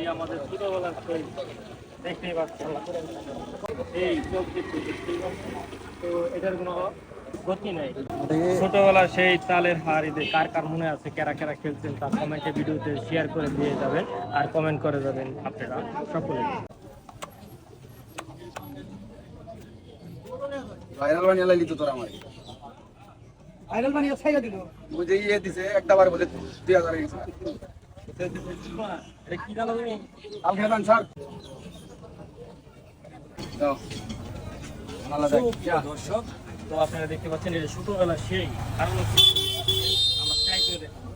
সেই আমাদের ছোটবেলার সেই দেখতেই পাচ্ছেন এই চোখ দেখতেই পাচ্ছেন। তো এটার কোনো গতি নেই। ছোটবেলার সেই তালের হার ঈদে কার কার মনে আছে, কারা কারা খেলছেন তার কমেন্টে ভিডিওতে শেয়ার করে দিয়ে যাবেন আর কমেন্ট করে যাবেন আপনারা সকলে। ভাইরাল বানিয়ে লাইলি তো তোর আমার ভাইরাল বানিয়ে ছাইয়া দিল বুঝে ইয়ে দিছে একটা বার বলে 2000 গেছে এটা কি জানো তুমি? আল খেলান স্যার দাও ভালো দেখ দর্শক, তো আপনারা দেখতে পাচ্ছেন এটা ছোটবেলা সেই কারণ আমরা ট্রাই করে দেখুন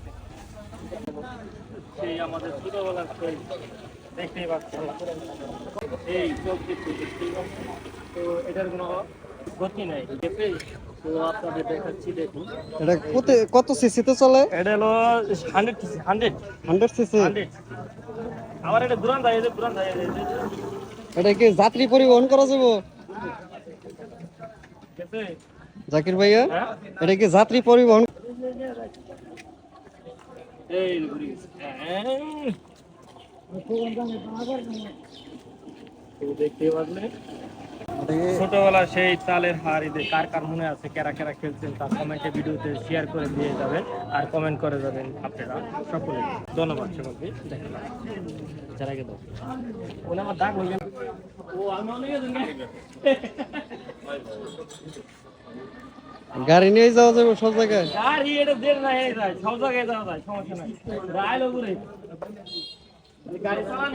সেই আমাদের ছোটবেলার সেই দেখতেই পাচ্ছেন এই চোখ দেখতেই পাচ্ছেন। তো এটার কোনো গতি নেই। তো আপনাদের দেখাচ্ছি দেখুন। এটা কত সিসিতে চলে? এটা হলো 100 সিসি 100 সিসি। 100 আবার এটা দুরান যায়, এটা দুরান যায়। এটা কি যাত্রী পরিবহন করা যাবে জাকির ভাইয়া? হ্যাঁ? এটা কি যাত্রী পরিবহন? এই ঘুরে গেছে। তো দেখতে পারলে ছোটবেলা সেই তালের হার ঈদে কার কার মনে আছে, কারা কারা খেলছেন তার কমেন্টে ভিডিওতে শেয়ার করে দিয়ে যাবেন আর কমেন্ট করে যাবেন আপনারা সকলে। ধন্যবাদ সকলকে। দেখেন যারা গেল ওনা আমার দাগ হয়ে গেল। ও আমি অনেক গাড়ি নিয়ে যাওয়া যাবে সব জায়গায়? গাড়ি এটা দের না হয়ে যায়, সব জায়গায় যাওয়া যায়, সমস্যা নাই। রাইল ঘুরে গাড়ি চালান